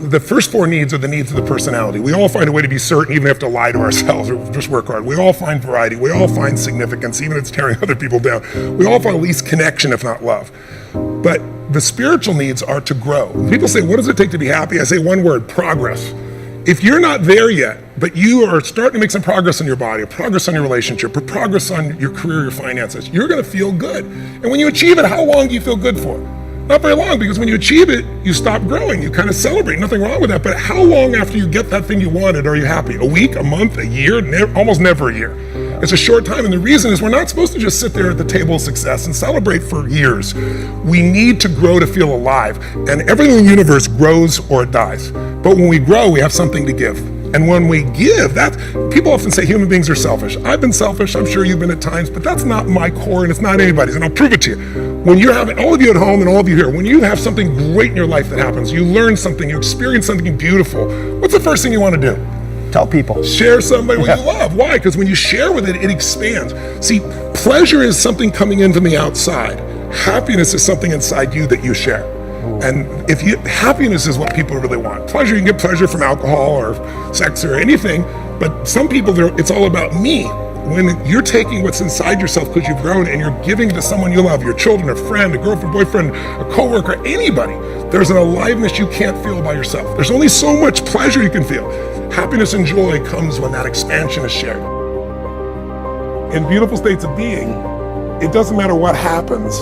the first four needs are the needs of the personality. We all find a way to be certain, even if we have to lie to ourselves or just work hard. We all find variety. We all find significance, even if it's tearing other people down. We all find at least connection, if not love. But the spiritual needs are to grow. People say, what does it take to be happy? I say one word: progress. If you're not there yet, but you are starting to make some progress in your body, or progress on your relationship, or progress on your career, your finances, you're gonna feel good. And when you achieve it, how long do you feel good for? Not very long, because when you achieve it, you stop growing, you kind of celebrate, nothing wrong with that. But how long after you get that thing you wanted are you happy? A week, a month, a year? Almost never a year. It's a short time, and the reason is we're not supposed to just sit there at the table of success and celebrate for years. We need to grow to feel alive, and everything in the universe grows or it dies. But when we grow, we have something to give. And when we give, people often say human beings are selfish. I've been selfish, I'm sure you've been at times, but that's not my core and it's not anybody's, and I'll prove it to you. When you're having, all of you at home and all of you here, when you have something great in your life that happens, you learn something, you experience something beautiful, what's the first thing you want to do? Tell people. Share somebody what you love. Why? Because when you share with it, it expands. See, pleasure is something coming in from the outside. Happiness is something inside you that you share. And happiness is what people really want. Pleasure, you can get pleasure from alcohol or sex or anything, but some people, it's all about me. When you're taking what's inside yourself because you've grown and you're giving to someone you love, your children, a friend, a girlfriend, boyfriend, a coworker, anybody, there's an aliveness you can't feel by yourself. There's only so much pleasure you can feel. Happiness and joy comes when that expansion is shared. In beautiful states of being, it doesn't matter what happens,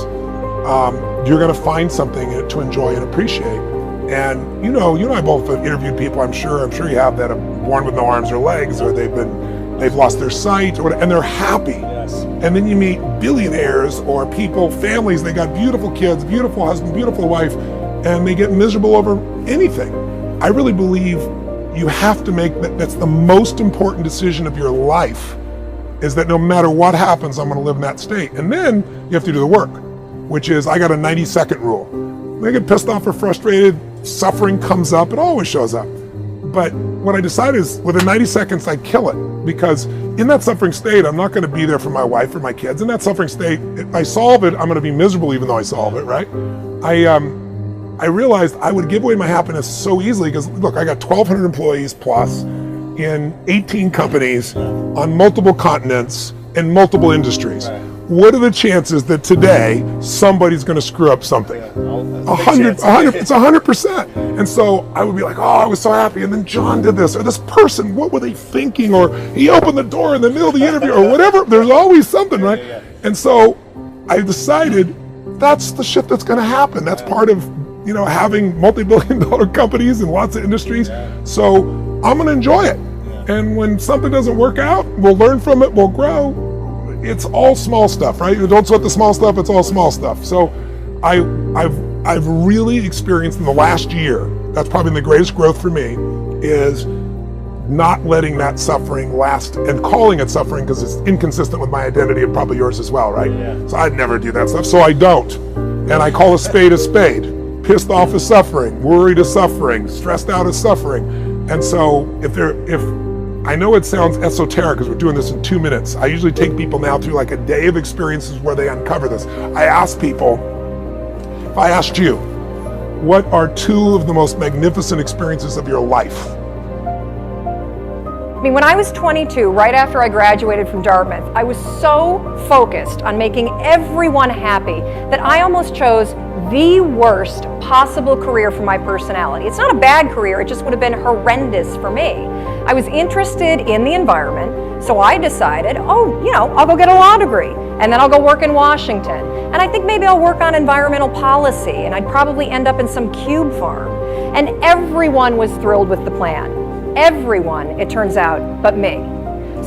you're gonna find something to enjoy and appreciate. And you and I both have interviewed people, I'm sure you have, that are born with no arms or legs, or they've lost their sight, or whatever, and they're happy. Yes. And then you meet billionaires or people, families, they got beautiful kids, beautiful husband, beautiful wife, and they get miserable over anything. I really believe you have to make that's the most important decision of your life, is that no matter what happens, I'm gonna live in that state. And then you have to do the work, which is, I got a 90-second rule. When I get pissed off or frustrated, suffering comes up, it always shows up. But what I decided is, within 90 seconds, I kill it. Because in that suffering state, I'm not gonna be there for my wife or my kids. In that suffering state, if I solve it, I'm gonna be miserable even though I solve it, right? I realized I would give away my happiness so easily, because look, I got 1,200 employees plus in 18 companies on multiple continents in multiple industries. Right. What are the chances that today somebody's going to screw up something? 100, it's 100%. And so I would be like, oh, I was so happy, and then John did this, or this person, what were they thinking? Or he opened the door in the middle of the interview, or whatever. There's always something, right? And so I decided that's the shit that's going to happen. That's part of having multi-billion-dollar companies in lots of industries. So I'm going to enjoy it. And when something doesn't work out, we'll learn from it, we'll grow. It's all small stuff, right? You don't sweat the small stuff, it's all small stuff. So I've really experienced in the last year, that's probably the greatest growth for me, is not letting that suffering last and calling it suffering, because it's inconsistent with my identity and probably yours as well, right? Yeah. So I'd never do that stuff, so I don't. And I call a spade a spade. Pissed off is suffering, worried is suffering, stressed out is suffering. And so if I know it sounds esoteric because we're doing this in 2 minutes. I usually take people now through like a day of experiences where they uncover this. I ask people, if I asked you, what are 2 of the most magnificent experiences of your life? I mean, when I was 22, right after I graduated from Dartmouth, I was so focused on making everyone happy that I almost chose the worst possible career for my personality. It's not a bad career, it just would have been horrendous for me. I was interested in the environment, so I decided, I'll go get a law degree, and then I'll go work in Washington. And I think maybe I'll work on environmental policy, and I'd probably end up in some cube farm. And everyone was thrilled with the plan. Everyone, it turns out, but me.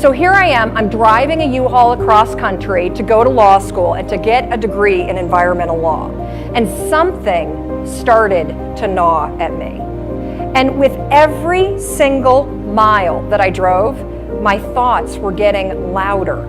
So here I am, I'm driving a U-Haul across country to go to law school and to get a degree in environmental law. And something started to gnaw at me. And with every single mile that I drove, my thoughts were getting louder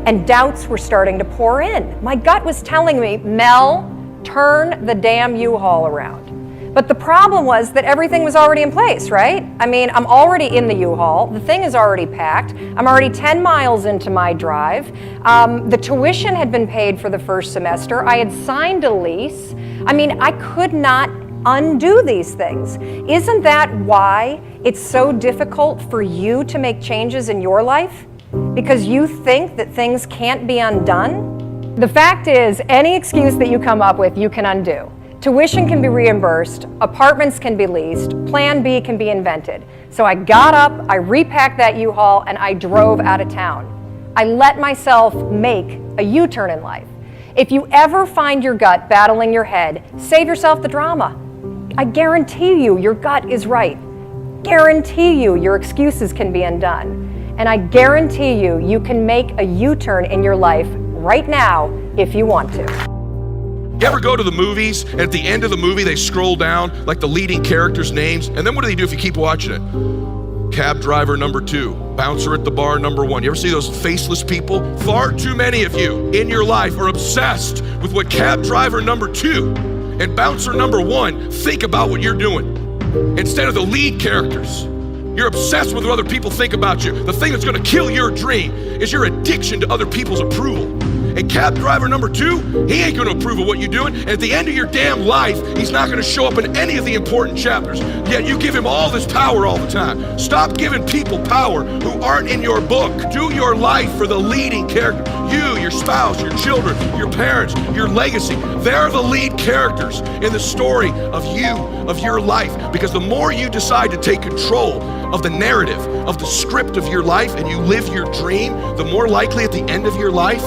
and doubts were starting to pour in. My gut was telling me, Mel, turn the damn U-Haul around. But the problem was that everything was already in place, right? I mean, I'm already in the U-Haul, the thing is already packed, I'm already 10 miles into my drive, the tuition had been paid for the first semester, I had signed a lease. I mean, I could not undo these things. Isn't that why it's so difficult for you to make changes in your life? Because you think that things can't be undone? The fact is, any excuse that you come up with, you can undo. Tuition can be reimbursed, apartments can be leased, Plan B can be invented. So I got up, I repacked that U-Haul, and I drove out of town. I let myself make a U-turn in life. If you ever find your gut battling your head, save yourself the drama. I guarantee you your gut is right. Guarantee you your excuses can be undone. And I guarantee you you can make a U-turn in your life right now if you want to. You ever go to the movies, and at the end of the movie, they scroll down, like the leading characters' names, and then what do they do if you keep watching it? Cab driver number 2, bouncer at the bar number 1. You ever see those faceless people? Far too many of you in your life are obsessed with what cab driver number 2 and bouncer number 1 think about what you're doing, instead of the lead characters. You're obsessed with what other people think about you. The thing that's gonna kill your dream is your addiction to other people's approval. And cab driver number 2, he ain't gonna approve of what you're doing. And at the end of your damn life, he's not gonna show up in any of the important chapters. Yet you give him all this power all the time. Stop giving people power who aren't in your book. Do your life for the leading character. You, your spouse, your children, your parents, your legacy. They're the lead characters in the story of you, of your life. Because the more you decide to take control of the narrative, of the script of your life, and you live your dream, the more likely at the end of your life,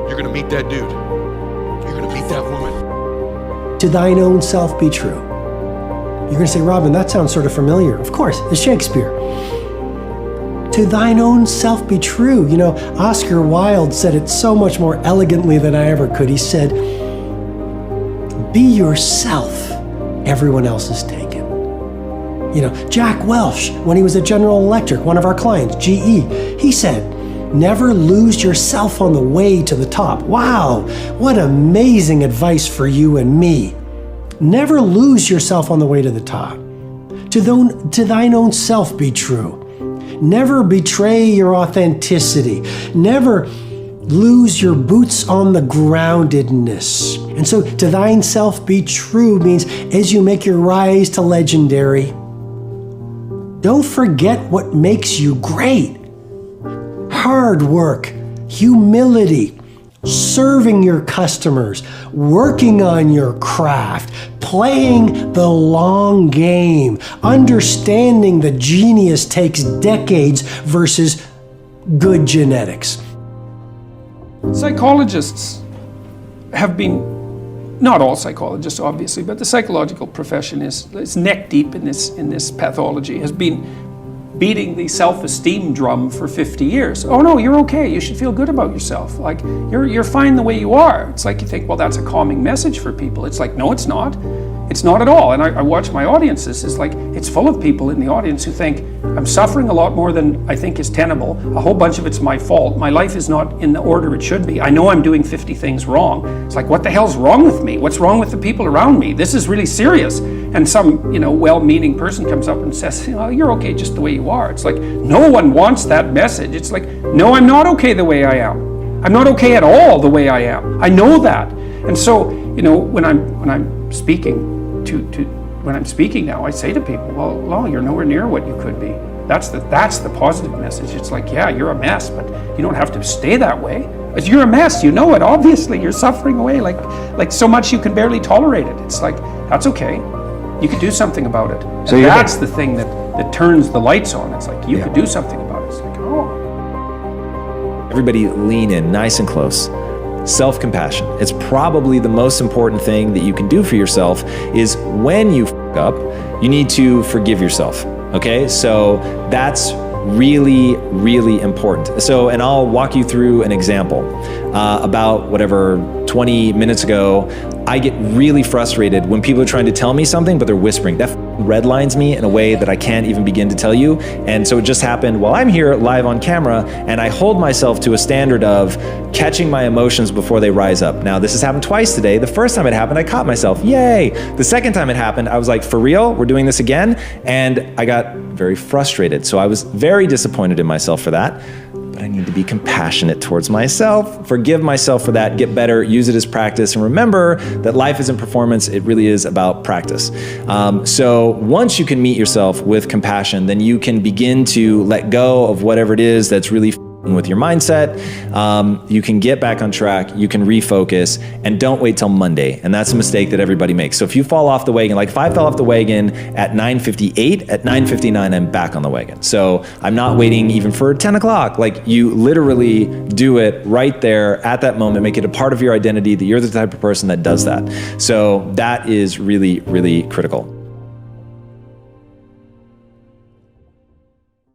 you're gonna meet that dude. You're gonna meet that woman. To thine own self be true. You're gonna say, Robin, that sounds sort of familiar. Of course, it's Shakespeare. To thine own self be true. You know, Oscar Wilde said it so much more elegantly than I ever could. He said, be yourself, everyone else is taken. You know, Jack Welch, when he was at General Electric, one of our clients, GE, he said, never lose yourself on the way to the top. Wow, what amazing advice for you and me. Never lose yourself on the way to the top. To thine own self be true. Never betray your authenticity. Never lose your boots on the groundedness. And so to thine self be true means as you make your rise to legendary, don't forget what makes you great. Hard work, humility, serving your customers, working on your craft, playing the long game, understanding the genius takes decades versus good genetics. Psychologists have been, not all psychologists obviously, but the psychological profession is neck deep in this pathology, has been beating the self-esteem drum for 50 years. Oh no, you're okay, you should feel good about yourself. Like, you're fine the way you are. It's like you think, well, that's a calming message for people. It's like, no, it's not. It's not at all. And I watch my audiences, it's like, it's full of people in the audience who think, I'm suffering a lot more than I think is tenable. A whole bunch of it's my fault. My life is not in the order it should be. I know I'm doing 50 things wrong. It's like, what the hell's wrong with me? What's wrong with the people around me? This is really serious. And some, well-meaning person comes up and says, you're okay just the way you are. It's like, no one wants that message. It's like, no, I'm not okay the way I am. I'm not okay at all the way I am. I know that. And so, when I'm speaking when I'm speaking now, I say to people, well, you're nowhere near what you could be. That's the positive message. It's like, yeah, you're a mess, but you don't have to stay that way. If you're a mess, you know it, obviously. You're suffering away like so much you can barely tolerate it. It's like, that's okay. You could do something about it. So that's the thing that turns the lights on. It's like, you could do something about it. It's like, oh. Everybody lean in nice and close. Self-compassion. It's probably the most important thing that you can do for yourself is when you f*** up, you need to forgive yourself. Okay? So that's really, really important. So, and I'll walk you through an example. About 20 minutes ago, I get really frustrated when people are trying to tell me something, but they're whispering. That redlines me in a way that I can't even begin to tell you. And so it just happened while I'm here live on camera, and I hold myself to a standard of catching my emotions before they rise up. Now, this has happened twice today. The first time it happened, I caught myself, yay. The second time it happened, I was like, for real, we're doing this again? And I got very frustrated. So I was very disappointed in myself for that. but I need to be compassionate towards myself, forgive myself for that, get better, use it as practice, and remember that life isn't performance, it really is about practice. So once you can meet yourself with compassion, then you can begin to let go of whatever it is that's really with your mindset. You can get back on track, you can refocus, and don't wait till Monday. And that's a mistake that everybody makes. So if you fall off the wagon, like if I fell off the wagon at 9:58, at 9:59, I'm back on the wagon. So I'm not waiting even for 10 o'clock. Like you literally do it right there at that moment, make it a part of your identity that you're the type of person that does that. So that is really, really critical.